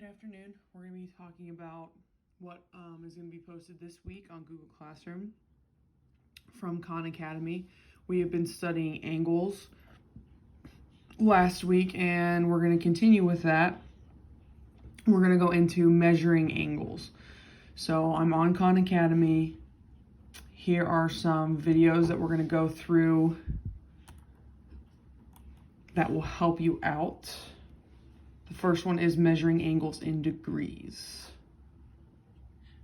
Good afternoon. We're going to be talking about what is going to be posted this week on Google Classroom from Khan Academy. We have been studying angles last week, and we're going to continue with that. We're going to go into measuring angles. So I'm on Khan Academy. Here are some videos that we're going to go through that will help you out. The first one is measuring angles in degrees.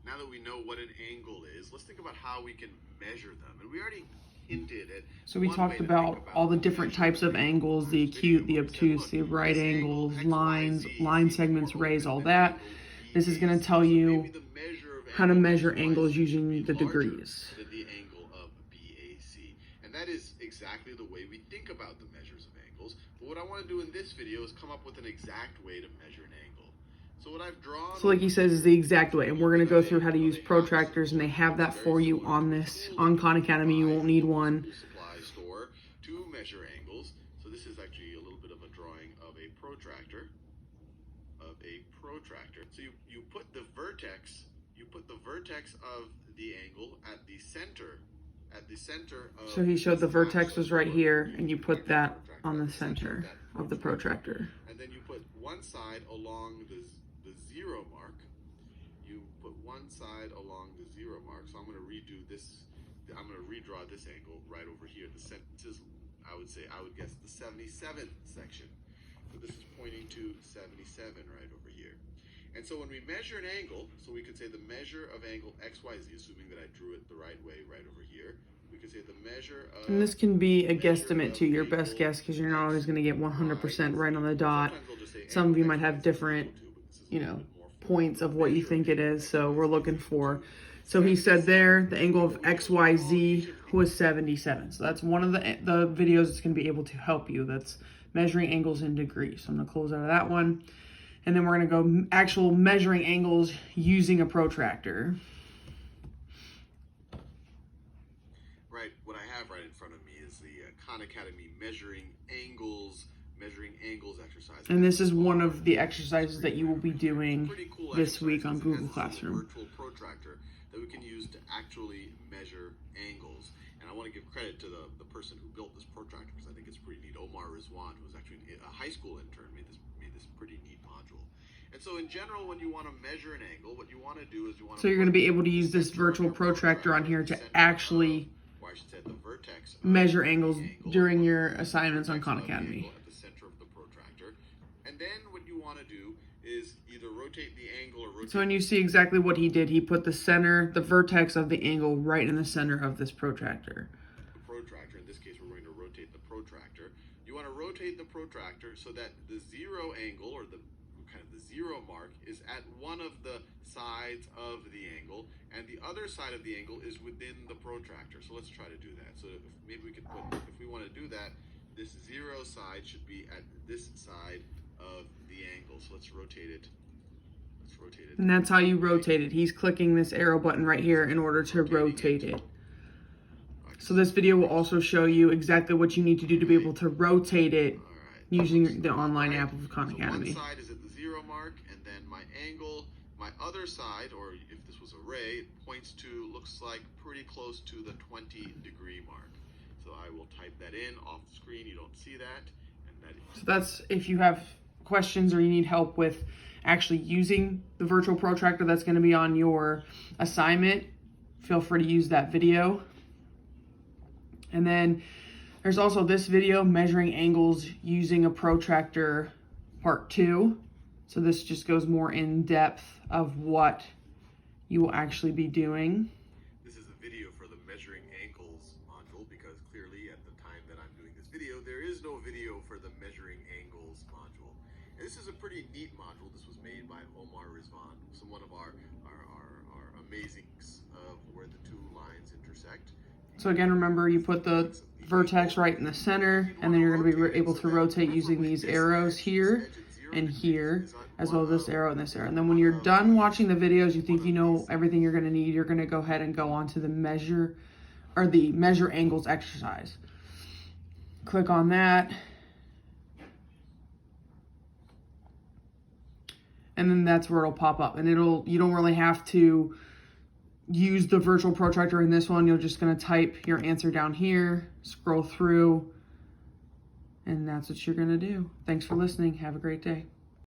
Now that we know what an angle is, let's think about how we can measure them. And we already hinted at. So we talked about all the different types of angles, the acute, the obtuse, the right angles, lines, line segments, rays, all that. This is going to tell you how to measure angles using the degrees. The angle of BAC. And that is exactly the way we think about the measures of angles. But what I want to do in this video is come up with an exact way to measure an angle. So what I've drawn... So like he says, is the exact way. And we're going to go through how to use protractors, and they have that for you on Khan Academy. You won't need one. Supply store to measure angles. So this is actually a little bit of a drawing of a protractor. So you put the vertex of the angle at the center of... So he showed the vertex was right here, and you put that on the center of the protractor. And then you put one side along the zero mark. So I'm going to redo this. I'm going to redraw this angle right over here. This is, I would guess, the 77th section. So this is pointing to 77 right over here. And so when we measure an angle, so we could say the measure of angle XYZ, assuming that I drew it the right way right over here, we could say the measure of... And this can be a guesstimate too, your best guess, because you're not always going to get 100% right on the dot. Some of you might have different, points of what you think it is, so we're looking for... So he said there, the angle of XYZ was 77. So that's one of the videos that's going to be able to help you. That's measuring angles in degrees. So I'm going to close out of that one. And then we're going to go actual measuring angles using a protractor. Right, what I have right in front of me is the Khan Academy measuring angles exercise. And this is one of the exercises that you will be doing this week on Google Classroom. Virtual protractor that we can use to actually measure angles. And I want to give credit to the person who built this protractor, because I think it's pretty neat. Omar Rizwan, who was actually a high school intern, made this pretty neat module. And so in general, when you want to measure an angle, what you want to do is So you're going to be able to use this virtual protractor on here to actually measure angles during your assignments on Khan Academy. At the center of the protractor. And then what you want to do is either rotate the angle or rotate... So when you see exactly what he did, he put the vertex of the angle right in the center of this protractor. The protractor, in this case, we're going to rotate the protractor. You want to rotate the protractor so that the zero angle, or the zero mark, is at one of the sides of the angle, and the other side of the angle is within the protractor. So let's try to do that. So maybe we could put, if we want to do that, this zero side should be at this side of the angle. So let's rotate it. And that's how you rotate it. He's clicking this arrow button right here in order to rotate it. So this video will also show you exactly what you need to do to be able to rotate it using the online app of Khan Academy. One side is at the zero mark, and then my angle, my other side, or if this was a ray, it points to, looks like pretty close to the 20-degree mark. So I will type that in off the screen. You don't see that. So that's if you have questions or you need help with actually using the virtual protractor that's going to be on your assignment, feel free to use that video. And then there's also this video, measuring angles using a protractor, part 2. So this just goes more in depth of what you will actually be doing. This is a video for the measuring angles module, because clearly at the time that I'm doing this video, there is no video for the measuring angles module. And this is a pretty neat module. This was made by Omar Rizwan, one of our amazings of where the two lines intersect. So again, remember, you put the vertex right in the center, and then you're going to be able to rotate using these arrows here and here, as well as this arrow and this arrow. And then when you're done watching the videos, you think you know everything you're going to need, you're going to go ahead and go on to the measure angles exercise. Click on that. And then that's where it'll pop up. And you don't really have to use the virtual protractor in this one. You're just going to type your answer down here, scroll through, and that's what you're going to do. Thanks for listening. Have a great day.